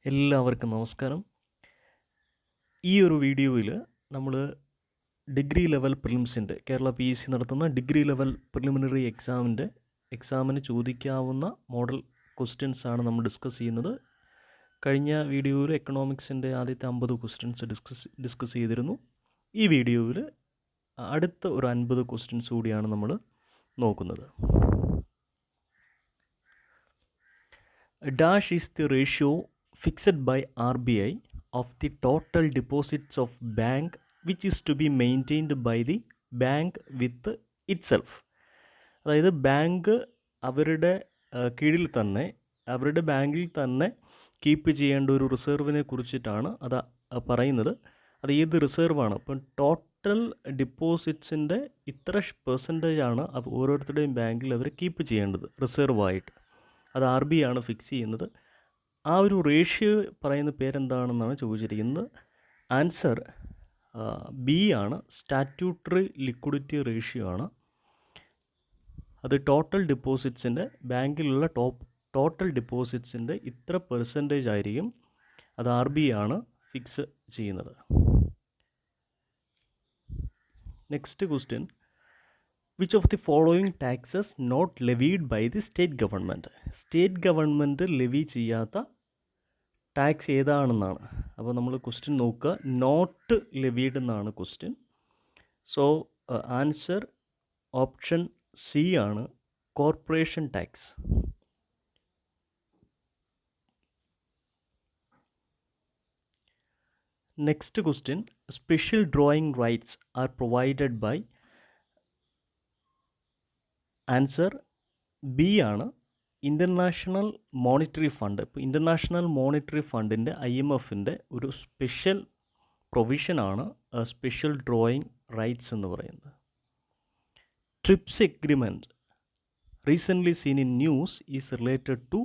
എല്ലാവർക്കും നമസ്കാരം. ഈ ഒരു വീഡിയോയിൽ നമ്മൾ ഡിഗ്രി ലെവൽ പ്രിലിംസിൻ്റെ കേരള PSC നടത്തുന്ന ഡിഗ്രി ലെവൽ പ്രിലിമിനറി എക്സാമിന് ചോദിക്കാവുന്ന മോഡൽ ക്വസ്റ്റ്യൻസ് ആണ് നമ്മൾ ഡിസ്കസ് ചെയ്യുന്നത്. കഴിഞ്ഞ വീഡിയോയിൽ എക്കണോമിക്സിൻ്റെ ആദ്യത്തെ 50 ക്വസ്റ്റ്യൻസ് ഡിസ്കസ് ചെയ്തിരുന്നു. ഈ വീഡിയോയിൽ അടുത്ത ഒരു 50 ക്വസ്റ്റ്യൻസ് കൂടിയാണ് നമ്മൾ നോക്കുന്നത്. Dash is the ratio fixed by RBI of the total deposits of bank which is to be maintained by the bank with itself. അതായത് ബാങ്ക് അവരുടെ കീഴിൽ തന്നെ അവരുടെ ബാങ്കിൽ തന്നെ കീപ്പ് ചെയ്യേണ്ട ഒരു റിസർവിനെ കുറിച്ചിട്ടാണ് അത് പറയുന്നത്. അത് ഏത് റിസർവാണ്? ഇപ്പം ടോട്ടൽ ഡിപ്പോസിറ്റ്സിൻ്റെ ഇത്ര പെർസെൻറ്റേജാണ് ഓരോരുത്തരുടെയും ബാങ്കിൽ അവർ കീപ്പ് ചെയ്യേണ്ടത് റിസർവായിട്ട്. അത് RBI ആണ് ഫിക്സ് ചെയ്യുന്നത്. ആ ഒരു റേഷ്യോ പറയുന്ന പേരെന്താണെന്നാണ് ചോദിച്ചിരിക്കുന്നത്. ആൻസർ B ആണ്. സ്റ്റാറ്റ്യൂട്ടറി ലിക്വിഡിറ്റി റേഷ്യോ ആണ്. അത് ടോട്ടൽ ഡിപ്പോസിറ്റ്സിൻ്റെ ബാങ്കിലുള്ള ടോട്ടൽ ഡിപ്പോസിറ്റ്സിൻ്റെ ഇത്ര പെർസെൻറ്റേജ് ആയിരിക്കും. അത് RBI ആണ് ഫിക്സ് ചെയ്യുന്നത്. Next question, which of the following taxes not levied by the state government? State government levy ചെയ്യാത്ത ടാക്സ് ഏതാണെന്നാണ്. അപ്പോൾ നമ്മൾ ക്വസ്റ്റ്യൻ നോക്കുക. നോട്ട് ലെവീഡ് എന്നാണ് question. So answer option C ആണ്, corporation tax. Next question, special drawing rights are provided by. Answer B ആണ്, international monetary ഫണ്ട്. ഇപ്പോൾ ഇൻ്റർനാഷണൽ മോണിറ്ററി ഫണ്ടിൻ്റെ IMFൻ്റെ ഒരു സ്പെഷ്യൽ പ്രൊവിഷനാണ് സ്പെഷ്യൽ ഡ്രോയിങ് റൈറ്റ്സ് എന്ന് പറയുന്നത്. TRIPS agreement recently seen in news is related to.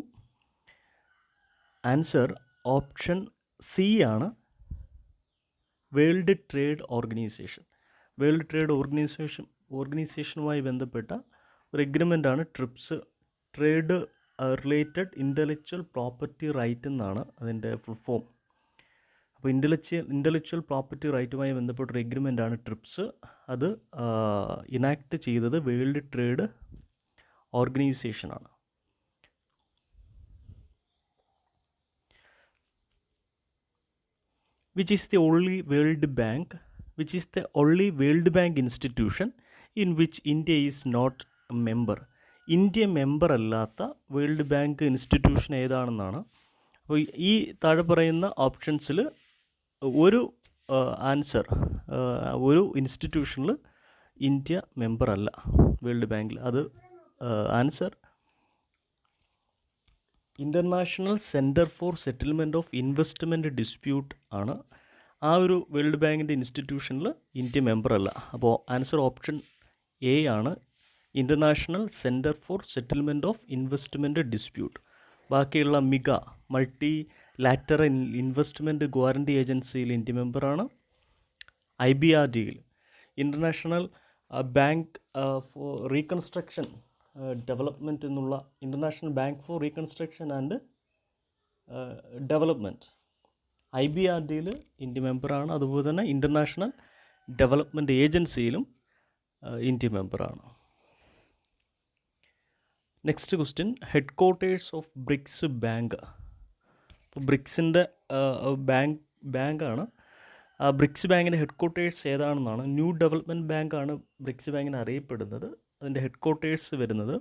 Answer option C ആണ്, World Trade Organization. World Trade ഓർഗനൈസേഷനുമായി ബന്ധപ്പെട്ട ഒരു എഗ്രിമെൻ്റാണ് TRIPS. Trade related intellectual property right എന്നാണ് അതിൻ്റെ ഫുൾ ഫോം. അപ്പോൾ ഇൻ്റലക്ച്വൽ പ്രോപ്പർട്ടി റൈറ്റുമായി ബന്ധപ്പെട്ടൊരു എഗ്രിമെൻ്റാണ് ട്രിപ്സ്. അത് ഇനാക്ട് ചെയ്തത് വേൾഡ് ട്രേഡ് ഓർഗനൈസേഷനാണ്. Which is the only World Bank institution in which India is not a member? India member അല്ലാത്ത വേൾഡ് ബാങ്ക് ഇൻസ്റ്റിറ്റ്യൂഷൻ ഏതാണെന്നാണ്. അപ്പോൾ ഈ താഴെ പറയുന്ന ഓപ്ഷൻസിൽ ഒരു ആൻസർ, ഒരു ഇൻസ്റ്റിറ്റ്യൂഷനിൽ ഇന്ത്യ മെമ്പർ അല്ല വേൾഡ് ബാങ്കിൽ. അത് answer international Centre for Settlement of Investment dispute ആണ്. ആ ഒരു വേൾഡ് ബാങ്കിൻ്റെ ഇൻസ്റ്റിറ്റ്യൂഷനിൽ ഇന്ത്യ മെമ്പർ അല്ല. അപ്പോൾ ആൻസർ ഓപ്ഷൻ A ആണ്, International Centre for Settlement of Investment Dispute. ബാക്കിയുള്ള മൾട്ടി ലാറ്ററൽ ഇൻവെസ്റ്റ്മെൻറ്റ് ഗ്വാരണ്ടി ഏജൻസിയിൽ ഇന്ത്യ മെമ്പറാണ്. IBRDയിൽ International Bank for Reconstruction Development എന്നുള്ള International Bank for Reconstruction and Development IBRDയിൽ ഇന്ത്യ മെമ്പറാണ്. അതുപോലെ തന്നെ ഇൻ്റർനാഷണൽ ഡെവലപ്മെൻറ്റ് ഏജൻസിയിലും ഇന്ത്യ മെമ്പറാണ്. Next question, headquarters of BRICS bank. അപ്പോൾ ബ്രിക്സിൻ്റെ ബാങ്കാണ്. ബ്രിക്സ് ബാങ്കിൻ്റെ ഹെഡ് ക്വാർട്ടേഴ്സ് ഏതാണെന്നാണ്. ന്യൂ ഡെവലപ്മെൻറ്റ് ബാങ്കാണ് ബ്രിക്സ് ബാങ്കിന് അറിയപ്പെടുന്നത്. അതിൻ്റെ ഹെഡ് ക്വാർട്ടേഴ്സ് വരുന്നത്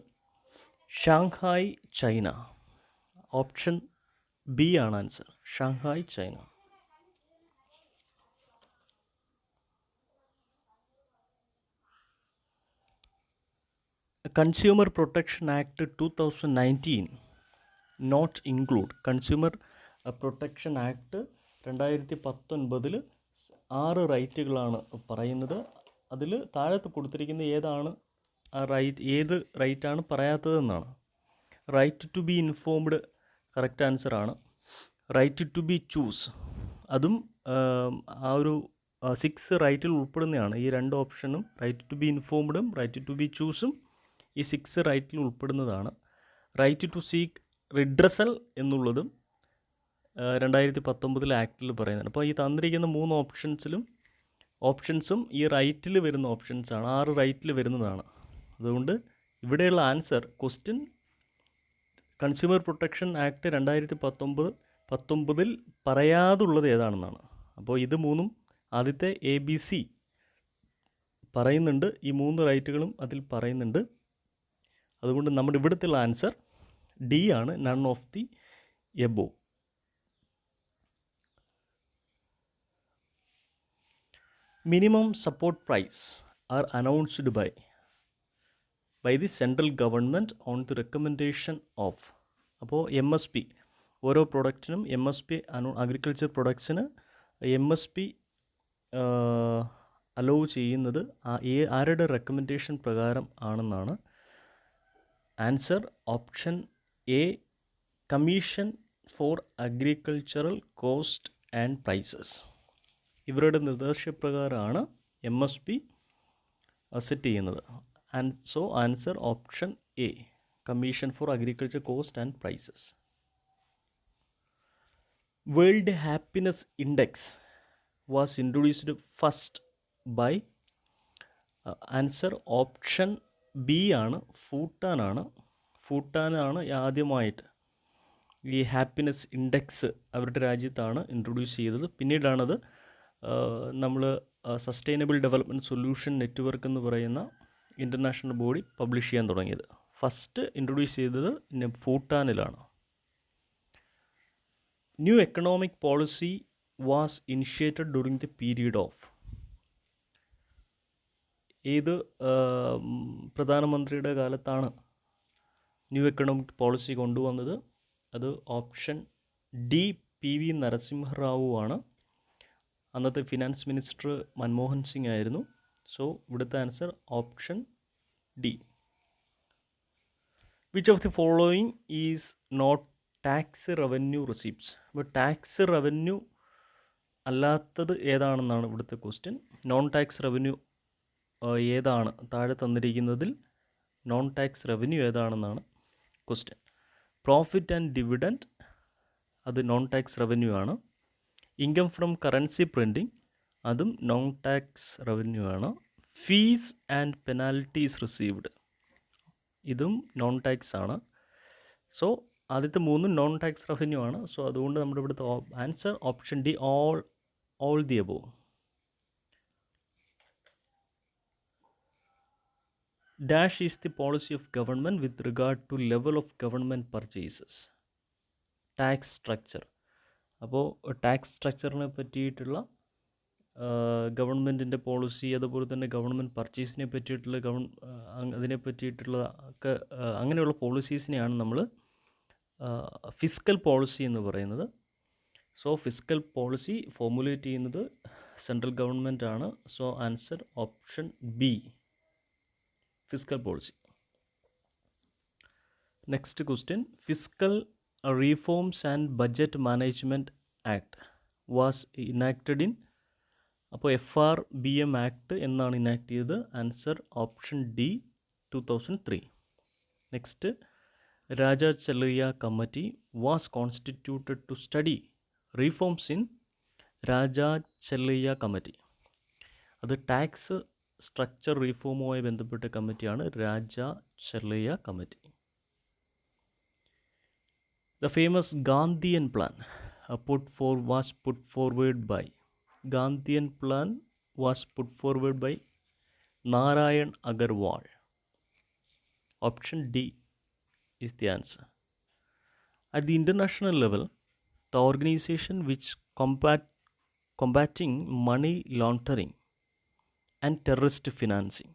ഷാങ്ഹായ്, ചൈന. ഓപ്ഷൻ B ആണ് answer, Shanghai, China. Consumer protection act 2019 not include. Consumer protection act 2019 6 റൈറ്റുകളാണ് പറയുന്നത്. അതിൽ താഴത്ത് കൊടുത്തിരിക്കുന്ന ഏതാണ് ഏത് റൈറ്റാണ് പറയാത്തതെന്നാണ്. Right to be informed correct ആൻസറാണ്. റൈറ്റ് ടു ബി ചൂസ്, അതും ആ ഒരു 6 റൈറ്റിൽ ഉൾപ്പെടുന്നതാണ്. ഈ 2 ഓപ്ഷനും, റൈറ്റ് ടു ബി ഇൻഫോംഡും റൈറ്റ് ടു ബി ചൂസും, ഈ 6 റൈറ്റിൽ ഉൾപ്പെടുന്നതാണ്. റൈറ്റ് ടു സീക്ക് റിഡ്രസൽ എന്നുള്ളതും 2019 ആക്ടിൽ പറയുന്നുണ്ട്. അപ്പോൾ ഈ തന്നിരിക്കുന്ന 3 ഓപ്ഷൻസും ഈ റൈറ്റിൽ വരുന്ന ഓപ്ഷൻസാണ്, 6 റൈറ്റിൽ വരുന്നതാണ്. അതുകൊണ്ട് ഇവിടെയുള്ള answer question consumer protection act 2019 പറയാതുള്ളത് ഏതാണെന്നാണ്. അപ്പോൾ ഇത് മൂന്നും ആദ്യത്തെ ABC പറയുന്നുണ്ട്, ഈ 3 റൈറ്റുകളും അതിൽ പറയുന്നുണ്ട്. അതുകൊണ്ട് നമ്മുടെ ഇവിടുത്തെ ആൻസർ D ആണ്, none of the above. Minimum support price are announced by the central government on the recommendation of. അപ്പോൾ MSP ഓരോ പ്രൊഡക്റ്റിനും MSP അഗ്രികൾച്ചർ പ്രൊഡക്ട്സിന് MSP അലോ ചെയ്യുന്നത് ആരുടെ റെക്കമെൻഡേഷൻ പ്രകാരം ആണെന്നാണ്. Answer option A, commission for agricultural cost and prices. ഇവരുടെ നിർദ്ദേശപ്രകാരമാണ് MSP സെറ്റ് ചെയ്യുന്നത്. So answer option A, commission for agriculture cost and prices. World happiness index was introduced first by. Answer option B ആണ്, ഭൂട്ടാനാണ് ആദ്യമായിട്ട് ഈ happiness index അവരുടെ രാജ്യത്താണ് introduce ചെയ്തത്. പിന്നീടാണത് നമ്മൾ സസ്റ്റൈനബിൾ ഡെവലപ്മെൻറ്റ് സൊല്യൂഷൻ നെറ്റ്വർക്ക് എന്ന് പറയുന്ന ഇൻ്റർനാഷണൽ ബോഡി പബ്ലിഷ് ചെയ്യാൻ തുടങ്ങിയത്. ഫസ്റ്റ് ഇൻട്രൊഡ്യൂസ് ചെയ്തത് ഭൂട്ടാനിലാണ്. New economic policy was initiated during the period of. ഏത് പ്രധാനമന്ത്രിയുടെ കാലത്താണ് ന്യൂ എക്കണോമിക് പോളിസി കൊണ്ടുവന്നത്? അത് ഓപ്ഷൻ D, PV നരസിംഹറാവു ആണ്. അന്നത്തെ ഫിനാൻസ് മിനിസ്റ്റർ മൻമോഹൻ സിംഗ് ആയിരുന്നു. സോ ഇവിടുത്തെ answer option D. Which of the following is not tax revenue receipts. അപ്പോൾ ടാക്സ് റവന്യൂ അല്ലാത്തത് ഏതാണെന്നാണ് ഇവിടുത്തെ ക്വസ്റ്റ്യൻ. നോൺ ടാക്സ് റവന്യൂ ഏതാണ്? താഴെ തന്നിരിക്കുന്നതിൽ നോൺ ടാക്സ് റവന്യൂ ഏതാണെന്നാണ് ക്വസ്റ്റ്യൻ. പ്രോഫിറ്റ് ആൻഡ് ഡിവിഡൻറ്റ്, അത് നോൺ ടാക്സ് റവന്യൂ ആണ്. ഇൻകം ഫ്രം കറൻസി പ്രിൻറ്റിംഗ്, അതും നോൺ ടാക്സ് റവന്യൂ ആണ്. ഫീസ് ആൻഡ് പെനാൽറ്റീസ് റിസീവ്ഡ്, ഇതും നോൺ ടാക്സ് ആണ്. സോ ആദ്യത്തെ 3 നോൺ ടാക്സ് റവന്യൂ ആണ്. സോ അതുകൊണ്ട് നമ്മുടെ ഇവിടുത്തെ answer option D, all the above. Dash is the policy of government with regard to level of government purchases. Tax structure. അപ്പോൾ tax സ്ട്രക്ചറിനെ പറ്റിയിട്ടുള്ള ഗവൺമെൻറ്റിൻ്റെ പോളിസി, അതുപോലെ തന്നെ ഗവൺമെൻറ് പർച്ചേസിനെ പറ്റിയിട്ടുള്ള അതിനെ പറ്റിയിട്ടുള്ള ഒക്കെ അങ്ങനെയുള്ള പോളിസീസിനെയാണ് നമ്മൾ ഫിസ്ക്കൽ പോളിസി എന്ന് പറയുന്നത്. സോ ഫിസ്ക്കൽ പോളിസി ഫോർമുലേറ്റ് ചെയ്യുന്നത് സെൻട്രൽ ഗവൺമെൻറ് ആണ്. So answer option B, fiscal policy. Next question. Fiscal reforms and budget management act was enacted in. അപ്പോൾ FRBM ആക്ട് എന്നാണ് ഇനാക്ട് ചെയ്തത്. Answer option D, 2003. Next. Raja Chelliah committee was constituted to study reforms in. Raja Chelliah committee, അത് tax structure റീഫോമുമായി ബന്ധപ്പെട്ട കമ്മിറ്റിയാണ് Raja Chelliah committee. The famous Gandhian plan was put forward by. Gandhian plan was put forward by Narayan Agarwal. Option D is the answer. At the international level, the organization which combating money laundering and terrorist financing.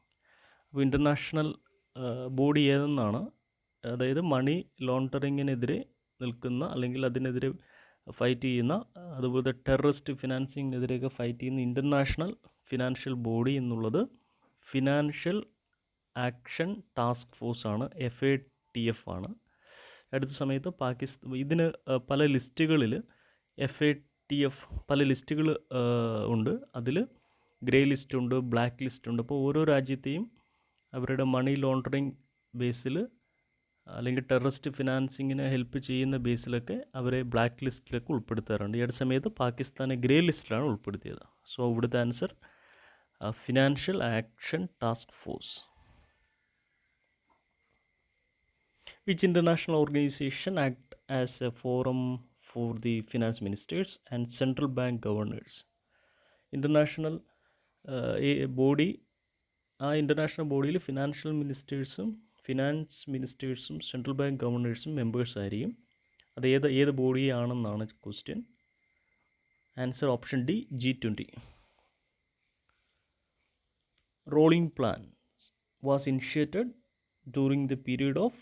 അപ്പോൾ international body ഏതെന്നാണ്, അതായത് മണി ലോണ്ടറിങ്ങിനെതിരെ നിൽക്കുന്ന അല്ലെങ്കിൽ അതിനെതിരെ fight ചെയ്യുന്ന, അതുപോലെ terrorist ഫിനാൻസിങ്ങിനെതിരെയൊക്കെ fight ചെയ്യുന്ന international financial body എന്നുള്ളത് financial action task force ആണ്, FATF ആണ്. അടുത്ത സമയത്ത് ഇതിന് പല ലിസ്റ്റുകളിൽ FATF പല ലിസ്റ്റുകൾ ഉണ്ട്. അതിൽ ഗ്രേ ലിസ്റ്റ് ഉണ്ട്, ബ്ലാക്ക് ലിസ്റ്റ് ഉണ്ട്. അപ്പോൾ ഓരോ രാജ്യത്തെയും അവരുടെ മണി ലോണ്ടറിങ് ബേസിൽ അല്ലെങ്കിൽ ടെററിസ്റ്റ് ഫിനാൻസിങ്ങിനെ ഹെൽപ്പ് ചെയ്യുന്ന ബേസിലൊക്കെ അവരെ ബ്ലാക്ക് ലിസ്റ്റിലൊക്കെ ഉൾപ്പെടുത്താറുണ്ട്. ഈ അടുത്ത സമയത്ത് പാകിസ്ഥാനെ ഗ്രേ ലിസ്റ്റിലാണ് ഉൾപ്പെടുത്തിയത്. സോ ഇവിടുത്തെ answer financial action task force. Which international organization act as a forum for the finance ministers and central bank governors? International body, ആ ഇൻ്റർനാഷണൽ ബോഡിയിൽ ഫിനാൻസ് മിനിസ്റ്റേഴ്സും സെൻട്രൽ ബാങ്ക് ഗവർണേഴ്സും മെമ്പേഴ്സ് ആയിരിക്കും. അത് ഏത് ബോഡിയാണെന്നാണ് question. Answer option D, G20. Rolling plan was initiated during the period of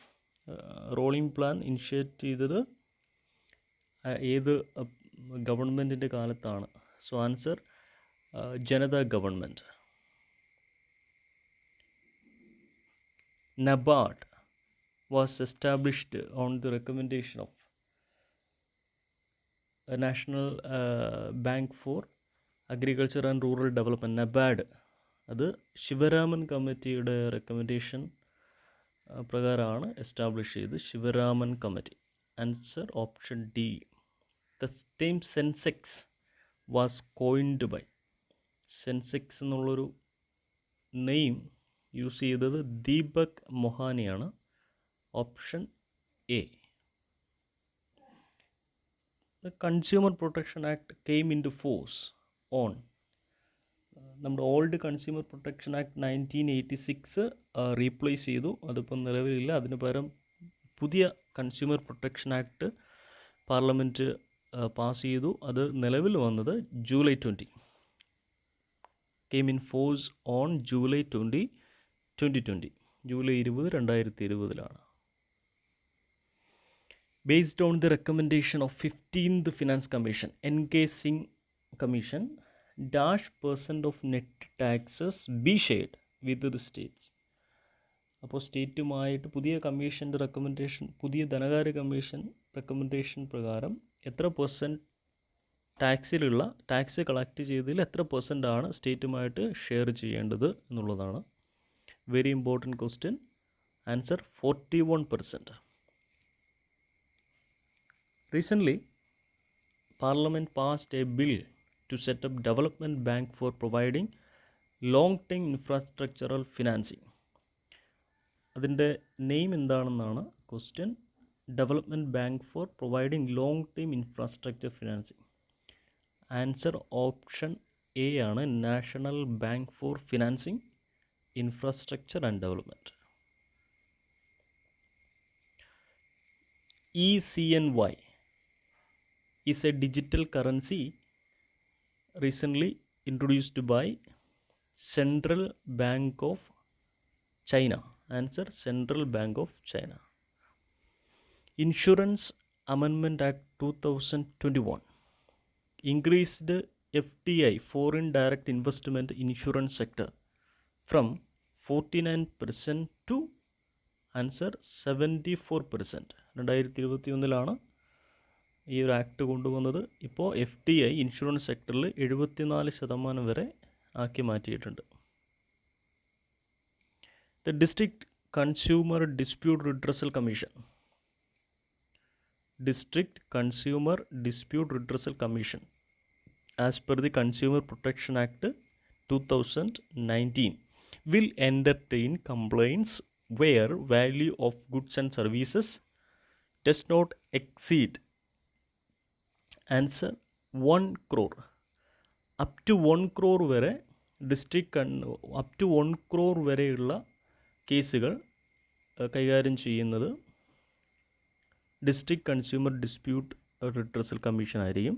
rolling plan initiate ചെയ്തത് ഏത് ഗവൺമെൻറ്റിൻ്റെ കാലത്താണ്? So answer Janata government. NABARD was established on the recommendation of a National Bank for Agriculture and Rural Development. NABARD അത് ശിവരാമൻ കമ്മിറ്റിയുടെ recommendation പ്രകാരമാണ് establish ചെയ്ത്, Sivaraman committee. Answer option D. The time Sensex was coined by. Sensex എന്നുള്ളൊരു name use ചെയ്തത് ദീപക് മൊഹാനിയാണ്. Option A. The consumer protection act came in to force on. നമ്മുടെ old consumer protection act 1986 replace ചെയ്തു, അതിപ്പം നിലവിലില്ല. അതിന് പകരം പുതിയ കൺസ്യൂമർ പ്രൊട്ടക്ഷൻ ആക്ട് പാർലമെൻറ്റ് പാസ് ചെയ്തു. അത് നിലവിൽ വന്നത് July 20. Came in force on July 2020. July 20, 2020. Based on the recommendation of 15th Finance Commission, NK Singh Commission, -% of net taxes be shared with the states. അപ്പോൾ സ്റ്റേറ്റുമായിട്ട് പുതിയ കമ്മീഷൻ്റെ റെക്കമെൻഡേഷൻ, പുതിയ ധനകാര്യ കമ്മീഷൻ റെക്കമെൻഡേഷൻ പ്രകാരം എത്ര % ടാക്സ് കളക്ട് ചെയ്തതിൽ എത്ര % ആണ് സ്റ്റേറ്റുമായിട്ട് ഷെയർ ചെയ്യേണ്ടത് എന്നുള്ളതാണ്. Very important question. Answer 41%. Recently, Parliament passed a bill to set up Development Bank for providing long-term infrastructural financing. അതിൻ്റെ നെയിം എന്താണെന്നാണ് question. Development bank for providing long time infrastructure financing. Answer option A ആണ്, National Bank for Financing Infrastructure and Development. ECNY is a digital currency recently introduced by Central Bank of China. Answer Central Bank of China. Insurance Amendment Act 2021 increased FDI, foreign direct investment insurance sector, from 49% to answer 74%. 2021 ഈ ഒരു act കൊണ്ടുവന്നത്. ഇപ്പോൾ FDI insurance സെക്ടറിൽ 74% വരെ ആക്കി മാറ്റിയിട്ടുണ്ട്. The district consumer dispute redressal commission. District consumer dispute redressal commission as per the consumer protection act 2019 will entertain complaints where value of goods and services does not exceed answer 1 crore. up to 1 crore വരെ up to 1 crore വരെയുള്ള കേസുകൾ കൈകാര്യം ചെയ്യുന്നത് district consumer dispute redressal commission ആയിരിക്കും.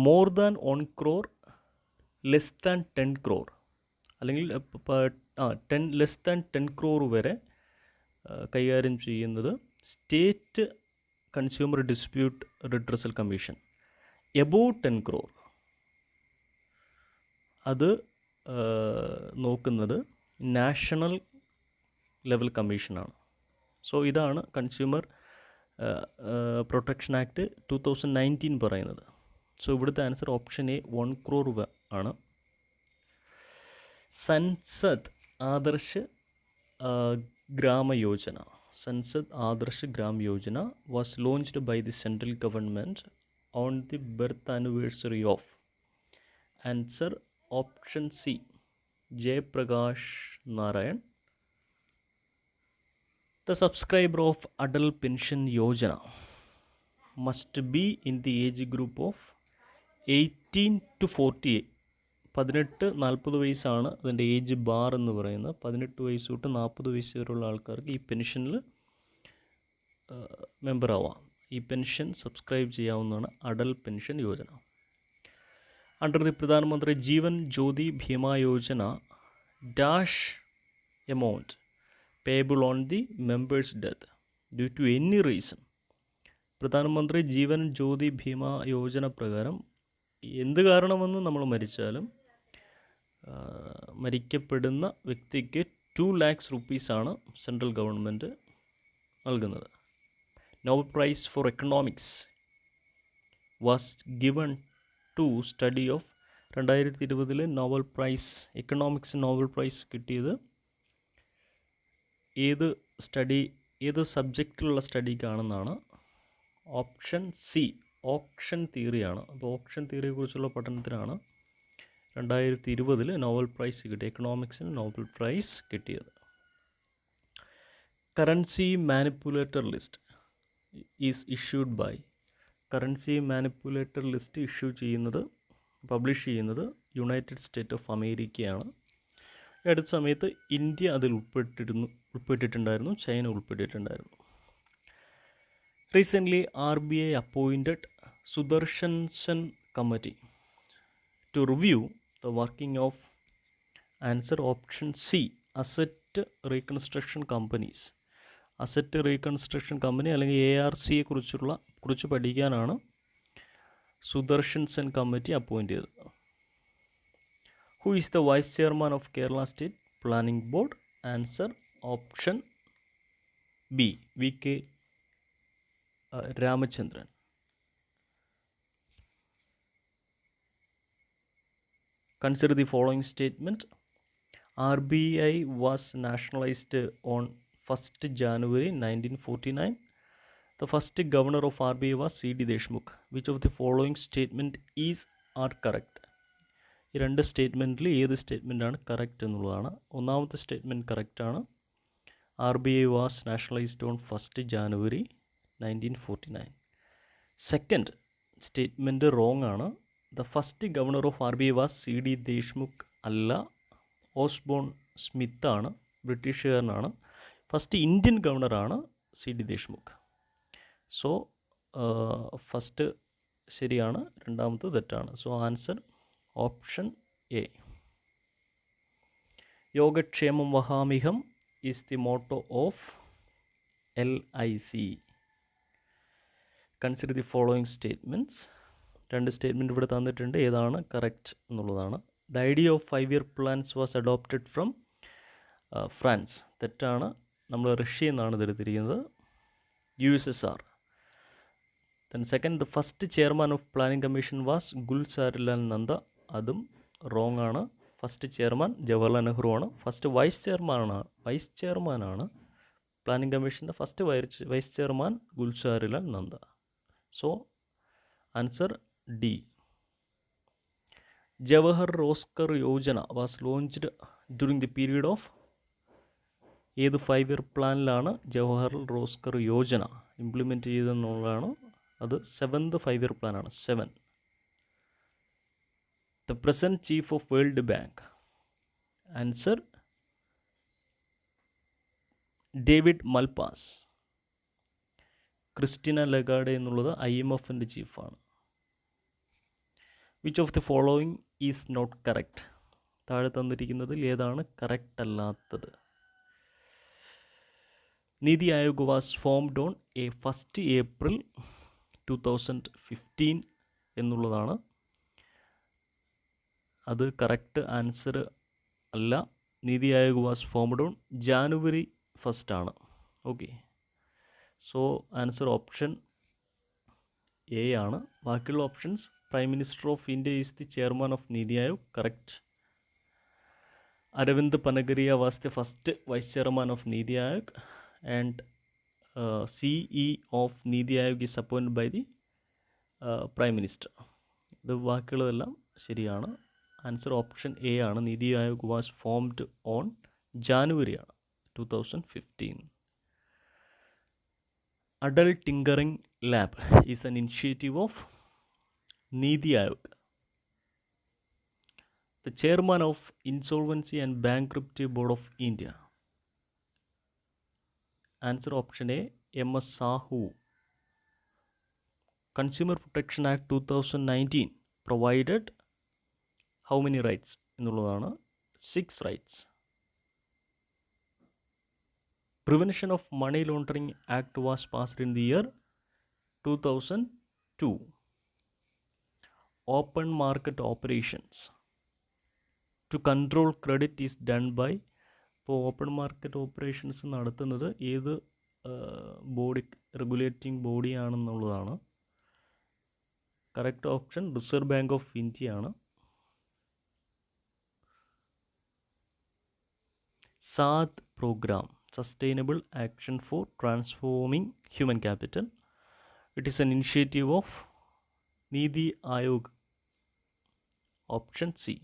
More than 1 crore, less than 10 crore, അല്ലെങ്കിൽ less than 10 crore വരെ കൈകാര്യം ചെയ്യുന്നത് state consumer dispute redressal commission. Above 10 crore അത് നോക്കുന്നത് നാഷണൽ ലെവൽ കമ്മീഷനാണ്. സോ ഇതാണ് കൺസ്യൂമർ പ്രൊട്ടക്ഷൻ ആക്ട് 2019 പറയുന്നത്. സോ ഇവിടുത്തെ ആൻസർ ഓപ്ഷൻ എ 1 crore ആണ്. സൻസദ് ആദർശ് ഗ്രാമ Yojana. Sansad Adarsh Gram Yojana was launched by the central government on the birth anniversary of? Answer option C, Jay Prakash Narayan. The subscriber of Adal Pension Yojana must be in the age group of 18 to 48. 18-40 വയസ്സാണ് അതിൻ്റെ age bar എന്ന് പറയുന്നത്. 18 വയസ്സ് തൊട്ട് 40 വയസ്സ് വരെയുള്ള ആൾക്കാർക്ക് ഈ പെൻഷനിൽ മെമ്പർ ആവാം. ഈ പെൻഷൻ സബ്സ്ക്രൈബ് ചെയ്യാവുന്നതാണ് Atal pension Yojana. Under the Pradhanmantri Jeevan Jyoti Bima Yojana dash amount payable on the members death due to any reason. Pradhanmantri Jeevan Jyoti Bima Yojana പ്രകാരം എന്ത് കാരണമെന്ന് നമ്മൾ മരിച്ചാലും മരിക്കപ്പെടുന്ന വ്യക്തിക്ക് 2 lakhs rupees-ആണ് സെൻട്രൽ ഗവൺമെൻറ് നൽകുന്നത്. Nobel prize for economics was given to study of 2020 Nobel prize economics Nobel prize കിട്ടിയത് ഏത് സബ്ജക്റ്റിലുള്ള സ്റ്റഡിക്കാണെന്നാണ്. ഓപ്ഷൻ സി ഓപ്ഷൻ തിയറിയാണ്. അപ്പോൾ ഓപ്ഷൻ തിയറിയെക്കുറിച്ചുള്ള പഠനത്തിനാണ് 2020 നോബൽ പ്രൈസ് കിട്ടി, എക്കണോമിക്സിന് നോബൽ പ്രൈസ് കിട്ടിയത്. Currency manipulator list is issued by. Currency manipulator list publish ചെയ്യുന്നത് യുണൈറ്റഡ് സ്റ്റേറ്റ് ഓഫ് അമേരിക്കയാണ്. അടുത്ത സമയത്ത് ഇന്ത്യ അതിൽ ഉൾപ്പെട്ടിട്ടുണ്ടായിരുന്നു, ചൈന ഉൾപ്പെട്ടിട്ടുണ്ടായിരുന്നു. Recently RBI appointed Sudarshan Sen Committee to review the working of answer option C asset reconstruction companies. Asset reconstruction company അല്ലെങ്കിൽ ARCയെ കുറിച്ച് പഠിക്കാനാണ് സുദർശൻ സെൻ കമ്മിറ്റി അപ്പോയിൻ്റ് ചെയ്തത്. Who is the vice chairman of Kerala state planning board? Answer option B VK Ramachandran. Consider the following statement. RBI was nationalized on 1st January 1949. The first governor of RBI was C.D. Deshmukh. Which of the following statement are correct? ഈ രണ്ട് സ്റ്റേറ്റ്മെൻറ്റിൽ ഏത് സ്റ്റേറ്റ്മെൻറ്റാണ് correct എന്നുള്ളതാണ്. ഒന്നാമത്തെ statement കറക്റ്റാണ്. RBI was nationalized on 1st January 1949. Second statement wrong ആണ്. The first governor of RBI was C.D. Deshmukh അല്ല, Osborne Smith ആണ്, ബ്രിട്ടീഷുകാരനാണ്. ഫസ്റ്റ് ഇന്ത്യൻ ഗവർണറാണ് C.D. ദേശ്മുഖ്. സോ ഫസ്റ്റ് ശരിയാണ്, രണ്ടാമത് തെറ്റാണ്. So answer option A. യോഗക്ഷേമം വഹാമിഹം is the motto of LIC. Consider the following statements. രണ്ട് സ്റ്റേറ്റ്മെൻറ്റ് ഇവിടെ തന്നിട്ടുണ്ട്, ഏതാണ് കറക്റ്റ് എന്നുള്ളതാണ്. The idea of 5-year plans was adopted from France. തെറ്റാണ്, നമ്മൾ റഷ്യയിൽ നിന്നാണ് ഇതെടുത്തിരിക്കുന്നത്, USSR. Then second, the first chairman of planning commission was Gulzarilal Nanda. അതും റോങ് ആണ്. ഫസ്റ്റ് ചെയർമാൻ ജവഹർലാൽ നെഹ്റു ആണ്. ഫസ്റ്റ് വൈസ് ചെയർമാനാണ് പ്ലാനിംഗ് കമ്മീഷൻ്റെ first vice chairman Gulzarilal Nanda. So answer D. Jawahar Rozgar Yojana was launched during the period of ഏത് 5-year പ്ലാനിലാണ് ജവഹർ റോസ്കർ യോജന ഇംപ്ലിമെൻറ്റ് ചെയ്തതെന്നുള്ളതാണ്. അത് 7th 5-year പ്ലാനാണ്. 7. The present chief of World Bank. Answer David Malpass. Christine Lagarde എന്നുള്ളത് IMFൻ്റെ ചീഫാണ്. Which of the following is not correct? താഴെ തന്നിരിക്കുന്നതിൽ ഏതാണ് കറക്റ്റ് അല്ലാത്തത്? NITI Aayog was formed on 1st April 2015 എന്നുള്ളതാണ്. അത് കറക്റ്റ് ആൻസർ അല്ല. NITI Aayog was formed on January 1st ആണ്. Okay, so answer option A ആണ്. ബാക്കിയുള്ള options prime minister of India is the chairman of NITI Aayog, correct. Arvind Panagariya was the first vice chairman of NITI Aayog. And CEO of Niti Aayog is appointed by the Prime Minister. ഇത് വാക്കുകളെല്ലാം ശരിയാണ്. Answer option A ആണ്. നീതി Aayog was formed on January ആണ് 2015. Adult Tinkering Lab is an initiative of Niti Aayog. The chairman of Insolvency and Bankruptcy Board of India. Answer option A, M.S. Sahu. Consumer Protection Act 2019 provided how many rights? എന്നുള്ളതാണ് 6 rights. Prevention of Money Laundering Act was passed in the year 2002. Open market operations to control credit is done by. ഇപ്പോൾ open market operations നടത്തുന്നത് ഏത് body, regulating ബോഡിയാണെന്നുള്ളതാണ്. Correct option reserve bank of India ആണ്. SATH program, sustainable action for transforming human capital. It is an initiative of NITI Aayog. Option C.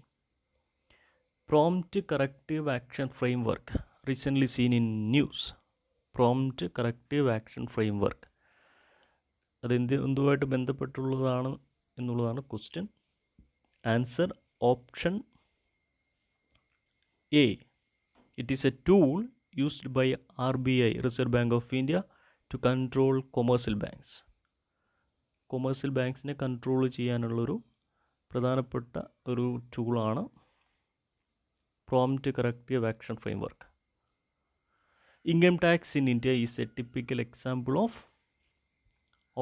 Prompt Corrective Action Framework, recently seen in news. Prompt Corrective Action Framework, അത് എന്തുമായിട്ട് ബന്ധപ്പെട്ടുള്ളതാണ് എന്നുള്ളതാണ് question. Answer option A. It is a tool used by RBI, reserve bank of India, to control commercial banks. Commercial ബാങ്ക്സിനെ control ചെയ്യാനുള്ളൊരു പ്രധാനപ്പെട്ട ഒരു ടൂളാണ് Prompt Corrective Action Framework. Income tax in India is a typical example of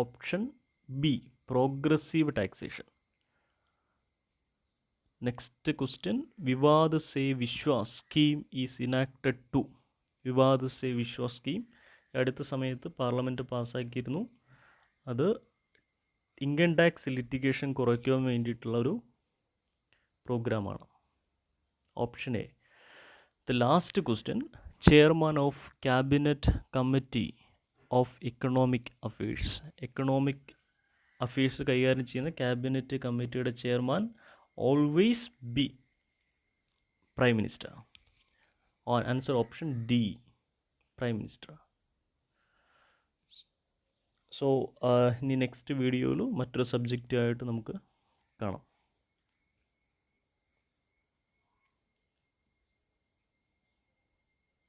option B, progressive taxation. Next question, Vivad Se Vishwas scheme is enacted to. Vivad Se Vishwas scheme അടുത്ത സമയത്ത് parliament പാസ്സാക്കിയിരുന്നു. അത് income tax litigation കുറയ്ക്കുവാൻ വേണ്ടിയിട്ടുള്ള ഒരു പ്രോഗ്രാമാണ്. Option A. The last question, Chairman of Cabinet Committee of Economic Affairs. Economic Affairs കൈകാര്യം ചെയ്യുന്ന cabinet കമ്മിറ്റിയുടെ chairman always be prime minister. Answer option D, prime minister. So ഇനി നെക്സ്റ്റ് വീഡിയോയിൽ മറ്റൊരു സബ്ജക്റ്റായിട്ട് നമുക്ക് കാണാം.